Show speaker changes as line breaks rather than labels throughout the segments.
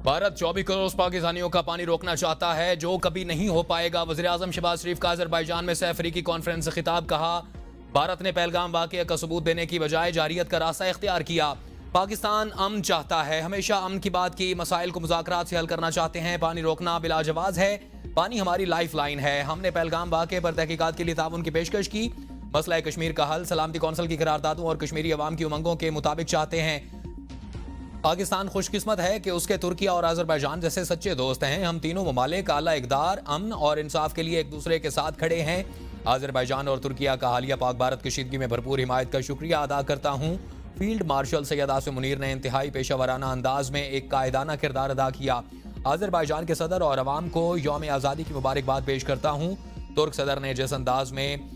भारत 24 करोड़ पाकिस्तानियों का पानी रोकना चाहता है, जो कभी नहीं हो पाएगा। वज़ीर-ए-आज़म शहबाज शरीफ का अज़रबैजान में सह अफ्रीकी कॉन्फ्रेंस से खिताब। कहा, भारत ने पहलगाम वाक़या का सबूत देने की बजाय जारियत का रास्ता इख्तियार किया। पाकिस्तान अमन चाहता है, हमेशा अमन की बात की, मसाइल को मुज़ाकरात से हल करना चाहते हैं। पानी रोकना बिलाजवाज़ है, पानी हमारी लाइफ लाइन है। हमने पहलगाम वाक़े पर तहकीकात के लिए ताउन की पेशकश की। मसला कश्मीर का हल सलामती कौंसिल की करारदादों और कश्मीरी अवाम की उमंगों के मुताबिक चाहते हैं। पाकिस्तान खुशकिस्मत है कि उसके तुर्किया और अज़रबैजान जैसे सच्चे दोस्त हैं। हम तीनों ममालिक आला इक़दार, अमन और इंसाफ के लिए एक दूसरे के साथ खड़े हैं। अज़रबैजान और तुर्किया का हालिया पाक भारत कशीदगी में भरपूर हिमायत का शुक्रिया अदा करता हूँ। फील्ड मार्शल सैयद आसिम मुनीर ने इंतहाई पेशावराना अंदाज में एक कायदाना किरदार अदा किया। अज़रबैजान के सदर और अवाम को यौम आज़ादी की मुबारकबाद पेश करता हूँ। तुर्क सदर ने जिस अंदाज में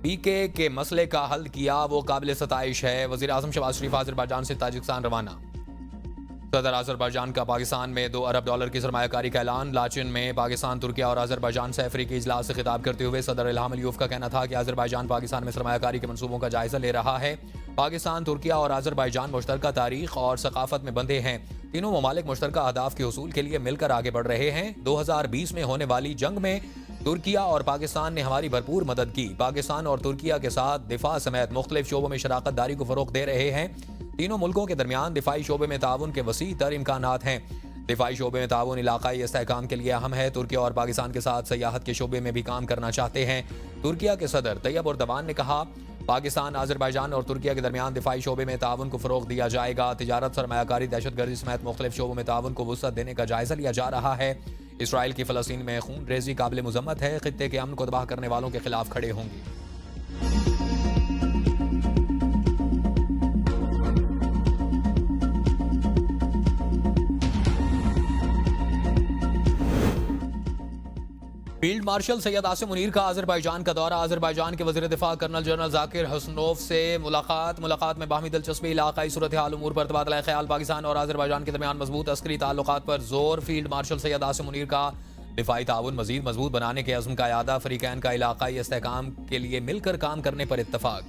पीके के मसले का हल किया वो काबिल सताइश है। वज़ीर-ए-आज़म शहबाज शरीफ अज़रबैजान से ताजिकिस्तान रवाना। सदर अज़रबैजान का पाकिस्तान में $2 अरब की सरमायाकारी का ऐलान। लाचिन में पाकिस्तान, तुर्किया और अज़रबैजान से अफ्रीकी इजलास से खिताब करते हुए सदर इल्हाम अलियोव का कहना था कि अज़रबैजान पाकिस्तान में सरमायाकारी के मनसूबों का जायजा ले रहा है। पाकिस्तान, तुर्किया और अज़रबैजान मुश्तरका तारीख और सकाफत में बंधे हैं। तीनों ममालिक मुश्तरका अहदाफ के हुसूल के लिए मिलकर आगे बढ़ रहे हैं। 2020 में होने वाली जंग में तुर्किया और पाकिस्तान ने हमारी भरपूर मदद की। पाकिस्तान और तुर्किया के साथ दिफा समेत मुख्तलिफ शोबों में शराकत दारी को फरोग दे रहे हैं। तीनों मुल्कों के दरमियान दिफाई शोबे में ताउन के वसी तर इम्कानात हैं। दिफाई शोबे में ताउन इलाकाई इस्तेहकाम के लिए अहम है। तुर्किया और पाकिस्तान के साथ सयाहत के शोबे में भी काम करना चाहते हैं। तुर्किया के सदर तैयब उर्दवान ने कहा, पाकिस्तान, अज़रबैजान और तुर्किया के दरमियान दिफाई शोबे में ताउन को फरोग दिया जाएगा। तिजारत, सरमायाकारी, दहशतगर्दी समेत मुख्तलिफ शोबों में ताउन को वुसअत देने का जायजा लिया जा रहा है। इसराइल की फ़लस्तीन में खून रेजी काबिल मुज़म्मत है। खित्ते के अमन को तबाह करने वालों के खिलाफ खड़े होंगे। फील्ड मार्शल सैयद आसिम मुनीर का अज़रबैजान का दौरा। अज़रबैजान के वज़ीर दिफा कर्नल जनरल जाकिर हसनोफ से मुलाकात में बाहमी दिलचस्पी, इलाकाई सूरत हाल उमूर पर तबादला ख्याल, पाकिस्तान और अज़रबैजान के दरमियान मजबूत अस्करी ताल्लुकात पर जोर। फील्ड मार्शल सैयद आसिम मुनीर का दिफाई ताउन मजीद मजबूत बनाने के अज़्म का यादा। फ़रीक़ैन का इलाकाई इस्तेहकाम के लिए मिलकर काम करने पर इत्तफाक।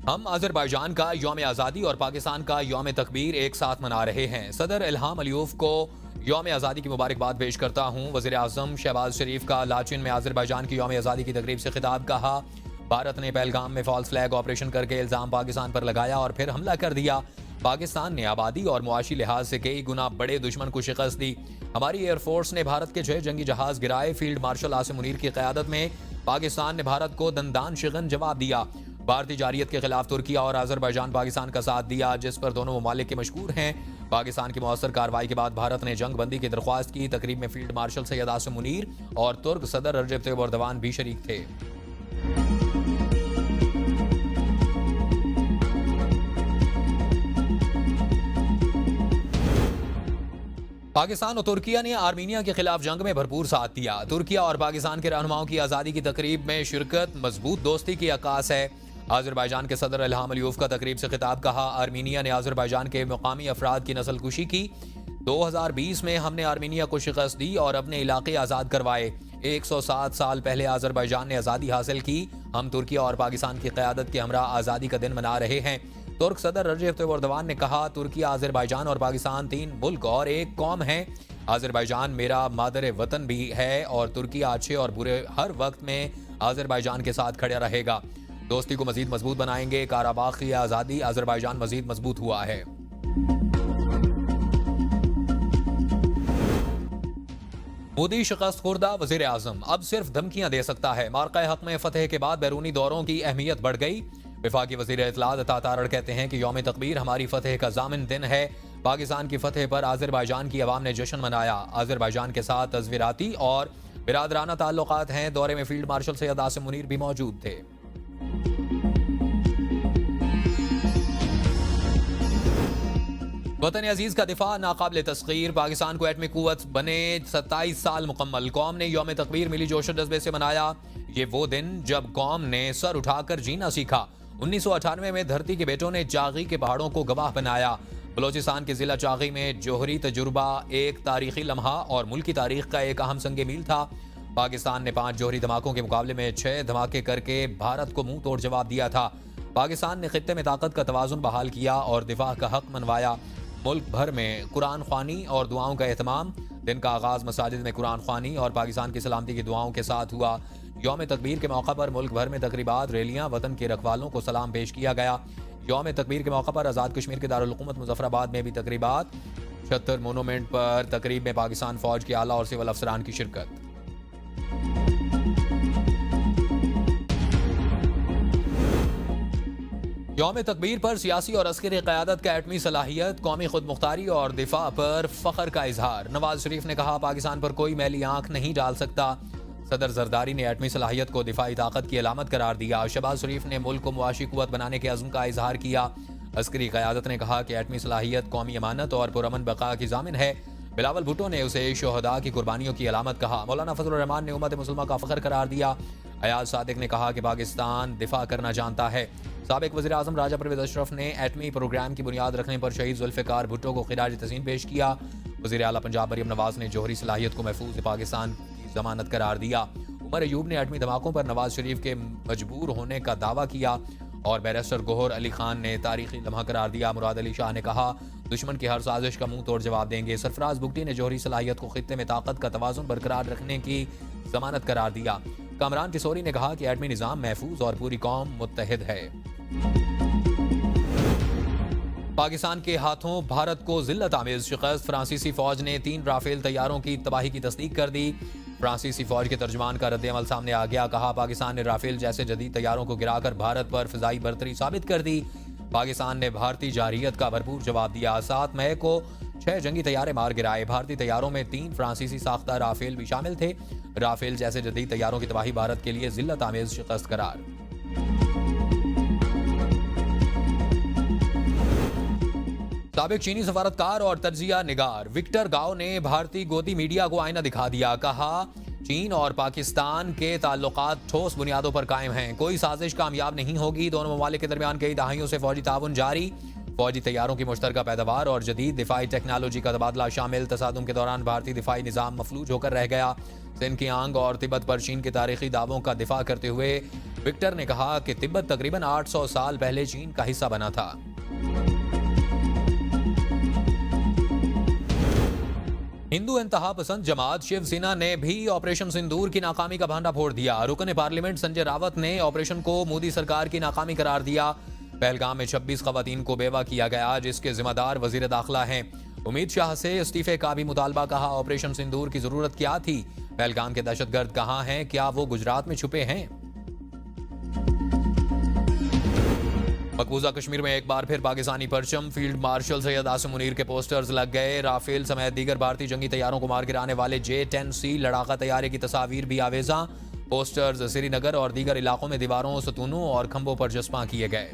हम अज़रबैजान का यौम आज़ादी और पाकिस्तान का यौम तकबीर एक साथ मना रहे हैं। सदर इल्हाम अलियोव को यौम आज़ादी की मुबारकबाद पेश करता हूँ। वज़ीर-ए-आज़म शहबाज शरीफ का लाचिन में अज़रबैजान की यौम आज़ादी की तकरीब से खिताब। कहा, भारत ने पहलगाम में फॉल्स फ्लैग ऑपरेशन करके इल्ज़ाम पाकिस्तान पर लगाया और फिर हमला कर दिया। पाकिस्तान ने आबादी और मुआशी लिहाज से कई गुना बड़े दुश्मन को शिकस्त दी। हमारी एयरफोर्स ने भारत के 6 जंगी जहाज गिराए। फील्ड मार्शल आसिम मुनीर की क़यादत में पाकिस्तान ने भारत को दंदान शिकन जवाब दिया। भारतीय जारियत के खिलाफ तुर्किया और अज़रबैजान पाकिस्तान का साथ दिया, जिस पर दोनों ममालिक के मशकूर हैं। पाकिस्तान की मौसर कार्रवाई के बाद भारत ने जंग बंदी की दरख्वास्त की। तकरीब में फील्ड मार्शल सैयद आसिम मुनीर और तुर्क सदर रजब तैयब एर्दोगान भी शरीक थे। पाकिस्तान और तुर्किया ने आर्मीनिया के खिलाफ जंग में भरपूर साथ दिया। तुर्किया और पाकिस्तान के रहनुमाओं की आज़ादी की तकरीब में शिरकत मजबूत दोस्ती की अक्कास है। अज़रबैजान के सदर इल्हाम अलियोव का तकरीब से खिताब। कहा, आर्मीनिया ने अज़रबैजान के मुकामी अफराद की नस्ल कुशी की। 2020 में हमने आर्मीनिया को शिकस्त दी और अपने इलाके आज़ाद करवाए। 107 साल पहले अज़रबैजान ने आज़ादी हासिल की। हम तुर्किया और पाकिस्तान की क़यादत के हमरा आज़ादी का दिन मना रहे हैं। तुर्क सदर रजब तैयब एर्दोगान ने कहा, तुर्किया, अज़रबैजान और पाकिस्तान 3 मुल्क और एक कौम हैं। अज़रबैजान मेरा मादर वतन भी है और तुर्किया अच्छे और बुरे हर वक्त में अज़रबैजान के साथ खड़ा रहेगा। दोस्ती को मजीद मजबूत बनाएंगे। काराबाग की आज़ादी अज़रबैजान मजीद मजबूत हुआ है। मोदी शिकस्त खुर्दा वज़ीर-ए-आज़म अब सिर्फ धमकियां दे सकता है। मार्का हक में फतह के बाद बैरूनी दौरों की अहमियत बढ़ गई। वफाकी वज़ीर इत्तलात अता तारड़ कहते हैं कि यौम तकबीर हमारी फतह का ज़ामिन दिन है। पाकिस्तान की फतह पर अज़रबैजान की अवाम ने जश्न मनाया। अज़रबैजान के साथ तज़वीराती और बिरादराना ताल्लुकात हैं। दौरे में फील्ड मार्शल सैयद आसिम मुनीर भी मौजूद थे। वतन अजीज का दिफा नाकाबिल तस्खीर। पाकिस्तान को एटमी कुव्वत बने 27 साल मुकम्मल। कौम ने यौम तकबीर मिली जोश और जज्बे से मनाया। ये वो दिन जब कौम ने सर उठाकर जीना सीखा। 1998 में धरती के बेटों ने चागी के पहाड़ों को गवाह बनाया। बलोचिस्तान के जिला चागी में जोहरी तजुर्बा एक तारीखी लम्हा और मुल्की तारीख का एक अहम संगे मील था। पाकिस्तान ने 5 जोहरी धमाकों के मुकाबले में 6 धमाके करके भारत को मुंह तोड़ जवाब दिया था। पाकिस्तान ने खित्ते में ताकत का तवाज़ुन बहाल किया और दिफा का हक मनवाया। मुल्क भर में कुरान ख्वानी और दुआओं का एहतमाम। दिन का आगाज़ मसाजिद में कुरान ख्वानी और पाकिस्तान की सलामती की दुआओं के साथ हुआ। यौम तकबीर के मौका पर मुल्क भर में तकरीबात, रैलियां, वतन के रखवालों को सलाम पेश किया गया। यौम तकबीर के मौका पर आज़ाद कश्मीर के दारुल हुकूमत मुजफ्फराबाद में भी तकरीबात। 76 मोनूमेंट पर तकरीब में पाकिस्तान फौज के आला और सिविल अफसरान की शिरकत। यौम तकबीर पर सियासी और अस्करी क़यादत का एटमी सलाहियत, कौमी खुद मुख्तारी और दिफा पर फ़ख्र का इजहार। नवाज शरीफ ने कहा, पाकिस्तान पर कोई मैली आंख नहीं डाल सकता। सदर जरदारी ने एटमी सलाहियत को दिफाई ताकत की अलामत करार दिया। शहबाज शरीफ ने मुल्क को मुआशी कुव्वत बनाने के अज़्म का इजहार किया। अस्करी क़यादत ने कहा कि एटमी सलाहियत कौमी अमानत और पुरअमन बका की ज़ामिन है। बिलावल भुट्टो ने उसे शोहदा की कुर्बानियों की अलामत कहा। मौलाना फजलुर रहमान ने उम्मत मुसलमा का फ़ख्र करार दिया। अयाज सादिक ने कहा कि पाकिस्तान दिफा करना जानता है। साबिक वज़ीर आज़म राजा परवेज़ अशरफ ने एटमी प्रोग्राम की बुनियाद रखने पर शहीद जुल्फ़िकार भुट्टो को खिराज तहसीन पेश किया। वज़ीर आला पंजाब मरियम नवाज ने जौहरी सलाहियत को महफूज पाकिस्तान की ज़मानत करार दिया। उमर अयूब ने एटमी धमाकों पर नवाज शरीफ के मजबूर होने का दावा किया और बैरिस्टर गोहर अली खान ने तारीखी लम्हा करार दिया। मुराद अली शाह ने कहा, दुश्मन की हर साजिश का मुंह तोड़ जवाब देंगे। सरफराज बुगटी ने जौहरी सलाहियत को खित्ते में ताकत का तवाज़ुन बरकरार रखने की जमानत करार दिया। कामरान किशोरी ने कहा कि एटमी निज़ाम महफूज और पूरी कौम मुत्तहिद है। पाकिस्तान के हाथों भारत को जिल्लत आमेज शिकस्त। फ्रांसीसी फौज ने 3 राफेल तैयारों की तबाही की तस्दीक कर दी। फ्रांसीसी फौज के तर्जमान का रद्द-ए-अमल सामने आ गया। कहा, पाकिस्तान ने राफेल जैसे जदीद तैयारों को गिराकर भारत पर फिजाई बर्तरी साबित कर दी। पाकिस्तान ने भारतीय जारहियत का भरपूर जवाब दिया। 7 मई को 6 जंगी तैयारे मार गिराए। भारतीय तैयारों में 3 फ्रांसीसी साख्ता राफेल भी शामिल थे। राफेल जैसे जदीद तैयारों की तबाही भारत के लिए जिल्लत आमेज शिकस्त करार। साबिक चीनी सफारतकार और तज्जिया निगार विक्टर गाओ ने भारतीय गोदी मीडिया को आईना दिखा दिया। कहा, चीन और पाकिस्तान के ताल्लुकात ठोस बुनियादों पर कायम हैं। कोई साजिश कामयाब नहीं होगी। दोनों ममालिक के दरमियान कई दहाइयों से फौजी ताउन जारी। फौजी तैयारों की मुश्तरका पैदावार और जदीद दिफाई टेक्नोलॉजी का तबादला शामिल। तसादुम के दौरान भारतीय दिफाई निज़ाम मफलूज होकर रह गया। सिंध की आंग और तिब्बत पर चीन के तारीखी दावों का दिफा करते हुए विक्टर ने कहा कि तिब्बत तकरीबन 800 साल पहले चीन का हिस्सा बना था। हिंदू इंतहा पसंद जमात शिवसेना ने भी ऑपरेशन सिंदूर की नाकामी का भांडा फोड़ दिया। रुकन पार्लियामेंट संजय रावत ने ऑपरेशन को मोदी सरकार की नाकामी करार दिया। पहलगाम में 26 खवातीन को बेवा किया गया, जिसके जिम्मेदार वजीर दाखिला हैं। उम्मीद शाह से इस्तीफे का भी मुतालबा। कहा, ऑपरेशन सिंदूर की जरूरत क्या थी? पहलगाम के दहशतगर्द कहां हैं? क्या वो गुजरात में छुपे हैं? मकबूजा कश्मीर में एक बार फिर पाकिस्तानी परचम। फील्ड मार्शल सैयद आसिम मुनीर के पोस्टर्स लग गए। राफेल समेत दीगर भारतीय जंगी तैयारों को मार गिराने वाले J-10C लड़ाका तैयारे की तस्वीर भी आवेजा। पोस्टर्स श्रीनगर और दीगर इलाकों में दीवारों, सतूनों और खंभों पर जस्मा किए गए।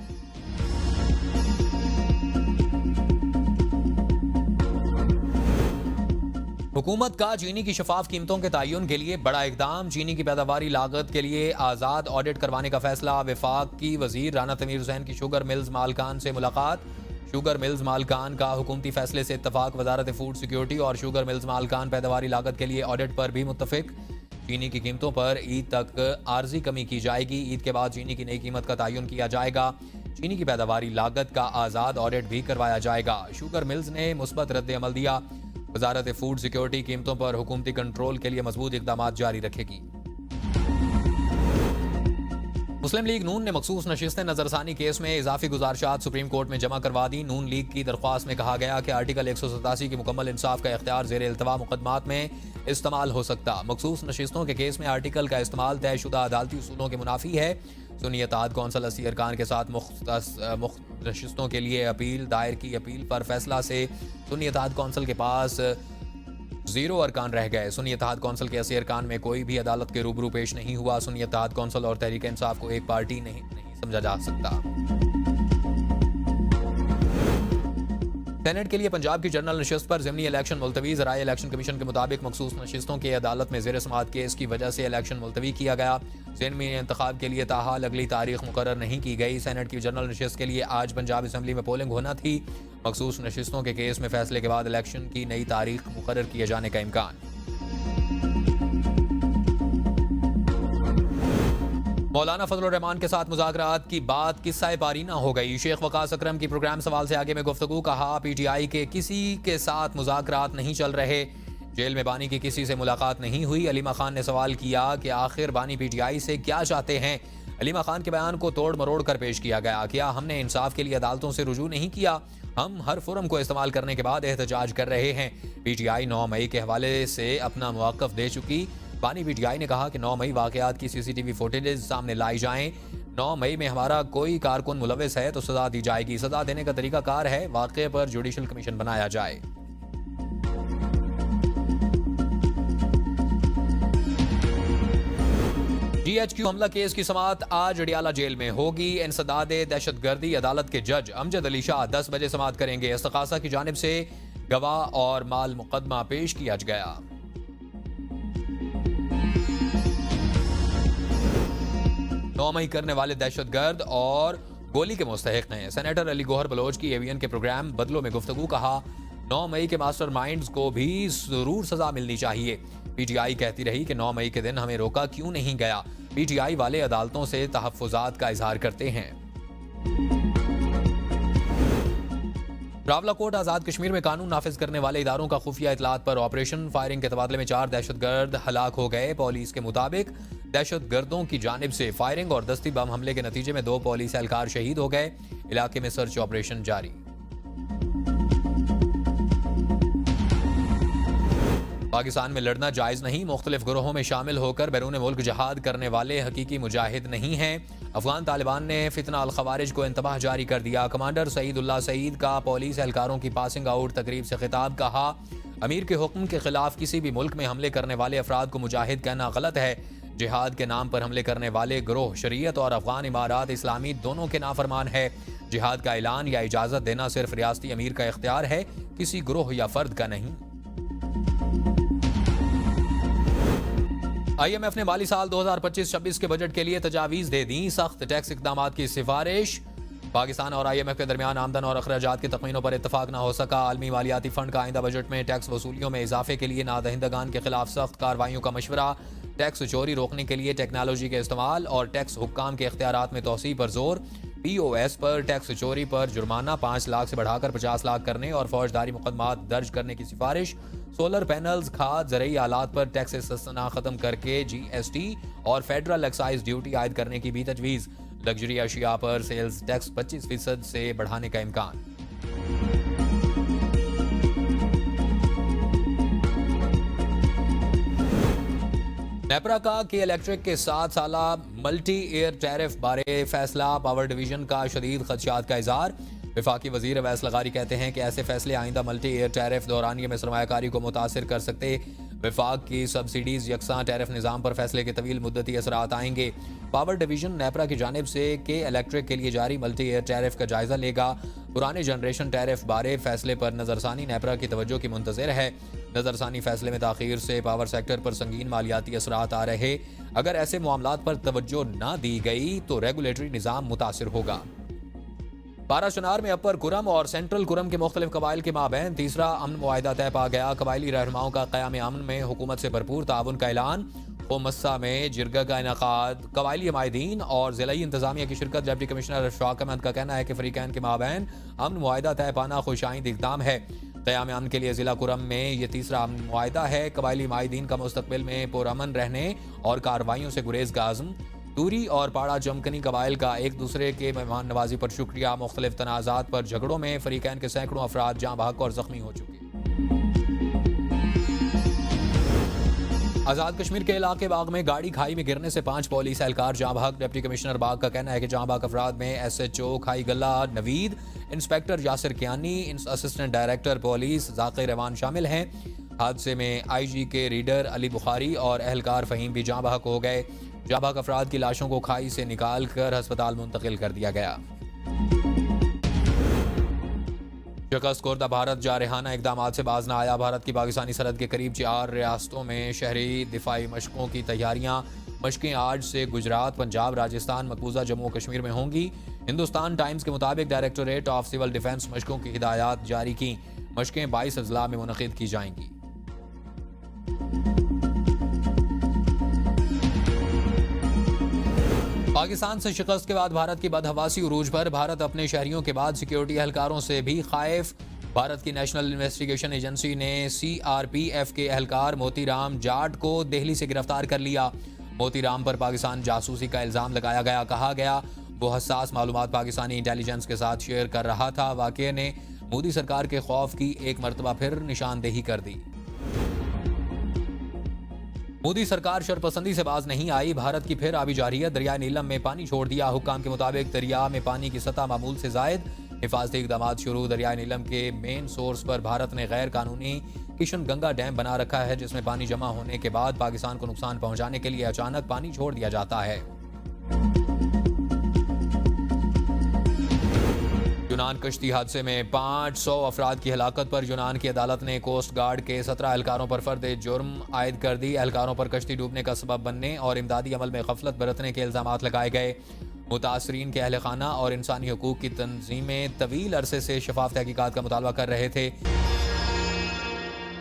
हुकूमत का चीनी की शफाफ कीमतों के तयन के लिए बड़ा इकदाम। चीनी की पैदावारी लागत के लिए आज़ाद ऑडिट करवाने का फैसला। वफाक की वजीर राना तनवीर हुसैन की शुगर मिल्स मालकान से मुलाकात। शुगर मिल्स मालकान का हुकूमती फैसले से इत्तफाक। वजारत फूड सिक्योरिटी और शुगर मिल्स मालकान पैदावारी लागत के लिए ऑडिट पर भी मुत्तफिक। चीनी की कीमतों पर ईद तक आर्जी कमी की जाएगी। ईद के बाद चीनी की नई कीमत का तयन किया जाएगा। चीनी की पैदावारी लागत का आज़ाद ऑडिट भी करवाया जाएगा। शुगर मिल्स ने मुस्बत रद्द अमल दिया। वजारत फूड सिक्योरिटी कीमतों पर हुकूमती कंट्रोल के लिए मजबूत इकदाम जारी रखेगी। मुस्लिम लीग नून ने मखसूस नशिस्तें नजरसानी केस में इजाफी गुजारिशात सुप्रीम कोर्ट में जमा करवा दी। नून लीग की दरख्वास्त में कहा गया कि आर्टिकल 187 की मुकम्मल इंसाफ का इख्तियार ज़ेर इल्तवा मुकदमात में इस्तेमाल हो सकता। मखसूस नशिस्तों के केस में आर्टिकल का इस्तेमाल तयशुदा अदालती उसूलों के मुनाफी है। सुन्नी इत्तेहाद कौंसल 80 अरकान के साथ मुख्तलिफ नशिस्तों के लिए अपील दायर की। अपील पर फैसला से सुन्नी इत्तेहाद कौंसल के पास 0 अरकान रह गए। सुन्नी इत्तेहाद कौंसल के 80 अरकान में कोई भी अदालत के रूबरू पेश नहीं हुआ। सुन्नी इत्तेहाद कौंसल और तहरीक इंसाफ को एक पार्टी नहीं समझा जा सकता। सेनेट के लिए पंजाब की जनरल नशिस्त पर ज़िमनी इलेक्शन मुलतवी। ज़राए इलेक्शन कमीशन के मुताबिक मखसूस नशिस्तों के अदालत में ज़ेर समाअत केस की वजह से इलेक्शन मुलतवी किया गया। ज़िमनी इंतखाब के लिए ताहाल अगली तारीख मुकर्रर नहीं की गई। सेनेट की जनरल नशिस्त के लिए आज पंजाब असम्बली में पोलिंग होना थी। मखसूस नशिस्तों के केस में फैसले के बाद इलेक्शन की नई तारीख मुकर्रर किए जाने का इम्कान। मौलाना फजलुर रहमान के साथ मुज़ाकरात की बात किस्सा पारीना हो गई। शेख वकास अकरम की प्रोग्राम सवाल से आगे में गुफ्तगू। कहा पीटीआई के किसी के साथ मुज़ाकरात नहीं चल रहे। जेल में बानी की किसी से मुलाकात नहीं हुई। अलीमा खान ने सवाल किया कि आखिर बानी पीटीआई से क्या चाहते हैं। अलीमा खान के बयान को तोड़ मरोड़ कर पेश किया गया। क्या हमने इंसाफ के लिए अदालतों से रुजू नहीं किया? हम हर फोरम को इस्तेमाल करने के बाद एहतजाज कर रहे हैं। पीटीआई 9 मई के हवाले से अपना मौक़िफ़ दे चुकी। बानी पीटीआई ने कहा कि 9 मई वाक़यात की सीसीटीवी फुटेज सामने लाई जाएं। 9 मई में हमारा कोई कारकुन मुलविस है तो सजा दी जाएगी। सजा देने का तरीका कार है, वाक़े पर जुडिशल कमीशन बनाया जाए। GHQ हमला केस की समाअत आज अडियाला जेल में होगी। इंसदादे दहशतगर्दी अदालत के जज अमजद अली शाह 10 बजे समाअत करेंगे। इस्तग़ासा की जानिब से गवाह और माल मुकदमा पेश किया गया। नौ मई करने वाले दहशतगर्द और गोली के मुस्तहिक हैं। सेनेटर अली गौहर बलोच की एवीएन के प्रोग्राम बदलों में गुफ्तगू। कहा 9 मई के मास्टरमाइंड्स को भी जरूर सजा मिलनी चाहिए। पीटीआई कहती रही कि 9 मई के दिन हमें रोका क्यों नहीं गया। पीटीआई वाले अदालतों से तहफ़्फ़ुज़ात का इजहार करते हैं। रावलाकोट आज़ाद कश्मीर में कानून नाफिज करने वाले इदारों का खुफिया इतलात पर ऑपरेशन फायरिंग के तबादले में 4 दहशतगर्द हलाक हो गए। पुलिस के मुताबिक दहशतगर्दों की जानिब से फायरिंग और दस्ती बम हमले के नतीजे में 2 पुलिस एहलकार शहीद हो गए। इलाके में सर्च ऑपरेशन जारी। पाकिस्तान में लड़ना जायज़ नहीं। मुख्तलिफ ग्रोहों में शामिल होकर बैरून मुल्क जहाद करने वाले हकीकी मुजाहिद नहीं हैं। अफगान तालिबान ने फितना अल खवारिज को इंतबाह जारी कर दिया। कमांडर सईदुल्लाह सईद का पुलिस एहलकारों की पासिंग आउट तकरीब से खिताब। कहा अमीर के हुक्म के खिलाफ किसी भी मुल्क में हमले करने वाले अफराद को मुजाहिद कहना गलत है। जिहाद के नाम पर हमले करने वाले ग्रोह शरीयत और अफगान इमारात इस्लामी दोनों के नाफरमान है। जिहाद का ऐलान या इजाज़त देना सिर्फ रियासती अमीर का इख्तियार है, किसी ग्रोह या फर्द का नहीं। IMF ने माली साल 2025-26 के बजट के लिए तजावीज़ दे दी। सख्त टैक्स इक़दाम की सिफारिश। पाकिस्तान और IMF के दरमियान आमदन और अखराजात के तखमीनों पर इत्तफाक न हो सका। आलमी मालियाती फंड का आइंदा बजट में टैक्स वसूलियों में इजाफे के लिए नादहिंदगान के खिलाफ सख्त कार्रवाइयों का मशवरा। टैक्स चोरी रोकने के लिए टेक्नोलॉजी के इस्तेमाल और टैक्स हुक्काम के इख्तियारात में तोसी पर जोर। POS पर टैक्स चोरी पर जुर्माना 5 लाख से बढ़ाकर 50 लाख करने और फौजदारी मुकदमात दर्ज करने की सिफारिश। सोलर पैनल्स, खाद, ज़रूरी आलात पर टैक्स सस्तना खत्म करके GST और फेडरल एक्साइज ड्यूटी आयद करने की भी तजवीज़। लग्जरी अशिया पर सेल्स टैक्स 25% से बढ़ाने का इम्कान। नेपरा का के इलेक्ट्रिक के 7 साला मल्टी एयर टैरिफ बारे फैसला। पावर डिवीजन का शदीद खदशात का इजहार। वफाकी वजीर अवैस लगारी कहते हैं कि ऐसे फैसले आइंदा मल्टी एयर टैरिफ दौरानिये में सरमायाकारी को मुतासिर कर सकते। वफाक की सब्सिडीज यकसा टैरिफ निज़ाम पर फैसले के तवील मुद्दती असरात आएंगे। पावर डिवीजन नेपरा की जानिब से के इलेक्ट्रिक के लिए जारी मल्टी एयर टैरिफ का जायजा लेगा। पुराने जनरेशन टैरिफ बारे फैसले पर नजरसानी नेपरा की तवज्जो की मुंतज़िर है। नजरसानी फैसले में ताखीर से पावर सेक्टर पर संगीन मालियाती असरात आ रहे। अगर ऐसे मामलात पर तवज्जो न दी गई तो रेगुलेटरी निज़ाम मुतासिर होगा। बाराशनार में अपर कुरम और सेंट्रल कुरम के मुख्तलिफ कबाइल के माबैन तीसरा अमन मुआहिदा तय पा गया। कबाइली रहनुमाओं का क़याम अमन में हुकूमत से भरपूर ताउन का ऐलान। मस्सा में जिरगा का इनकाद। कबाइली हमायदीन और ज़िलाई इंतजामिया की शिरकत। डिप्टी कमिश्नर अशफाक अहमद का कहना है कि फ़रीक़ैन के माबैन अमन मुआहिदा तय पाना खुशाइंद इक़दाम है। क़याम अमन के लिए ज़िला कुरम में यह तीसरा अमन मुआहिदा है। कबाइली हमायदीन का मुस्तक़बिल में पुरअमन रहने और कार्रवाइयों से गुरेज का आज़म। टूरी और पाड़ा जमकनी कबाइल का एक दूसरे के मेहमान नवाजी पर शुक्रिया। मुख्तलिफ तनाज़ात पर झगड़ों में फ़रीक़ैन के सैकड़ों अफराद जाँ बहक और ज़ख्मी हो चुके। आज़ाद कश्मीर के इलाके बाग में गाड़ी खाई में गिरने से 5 पुलिस एहलकार जाँ बहक। डिप्टी कमिश्नर बाग का कहना है कि जाँ बहक अफराद में SHO Khai Gala Naveed, inspector Yasir Kiyani, assistant director police Zakir Rehman शामिल हैं। हादसे में IG के रीडर अली बुखारी और एहलकार फ़हीम भी जाँ बहक हो गए। जाँ बहक अफराद की लाशों को खाई से निकाल कर अस्पताल मुंतकिल कर दिया गया। शिकस्त खुर्दा भारत जारहाना इकदाम से बाज न आया। भारत की पाकिस्तानी सरहद के करीब 4 रियासतों में शहरी दिफाई मशकों की तैयारियां। मशकें आज से गुजरात, पंजाब, राजस्थान, मकबूजा जम्मू कश्मीर में होंगी। हिंदुस्तान टाइम्स के मुताबिक डायरेक्टोरेट ऑफ सिविल डिफेंस मशकों की हिदायत जारी की। मशकें 22 अजला में मुनक़िद की जाएंगी। पाकिस्तान से शिकस्त के बाद भारत की बदहवासी उरूज पर भारत अपने शहरियों के बाद सिक्योरिटी एहलकारों से भी खाइफ। भारत की नेशनल इन्वेस्टिगेशन एजेंसी ने CRPF के एहलकार मोतीराम जाट को दिल्ली से गिरफ्तार कर लिया। मोतीराम पर पाकिस्तान जासूसी का इल्ज़ाम लगाया गया। कहा गया वो हसास मालूमात पाकिस्तानी इंटेलिजेंस के साथ शेयर कर रहा था। वाक़ये ने मोदी सरकार के खौफ की एक मरतबा फिर निशानदेही कर दी। मोदी सरकार शरपसंदी से बाज नहीं आई। भारत की फिर आबी जारियत, दरिया नीलम में पानी छोड़ दिया। हुक्काम के मुताबिक दरिया में पानी की सतह मामूल से जायद। हिफाजती इकदाम शुरू। दरिया नीलम के मेन सोर्स पर भारत ने गैर कानूनी किशन गंगा डैम बना रखा है, जिसमें पानी जमा होने के बाद पाकिस्तान को नुकसान पहुंचाने के लिए अचानक पानी छोड़ दिया जाता है। यूनान कश्ती हादसे में 500 अफराद की हलाकत पर यूनान की अदालत ने कोस्ट गार्ड के 17 एहलकारों पर फर्द जुर्म आयद कर दी। एहलकारों पर कश्ती डूबने का सबब बनने और इमदादी अमल में गफलत बरतने के इल्जाम लगाए गए। मुतासरीन के अहल खाना और इंसानी हकूक की तंजीमें तवील अरसे से शफाफ तहकीकात का मुतालबा कर रहे थे।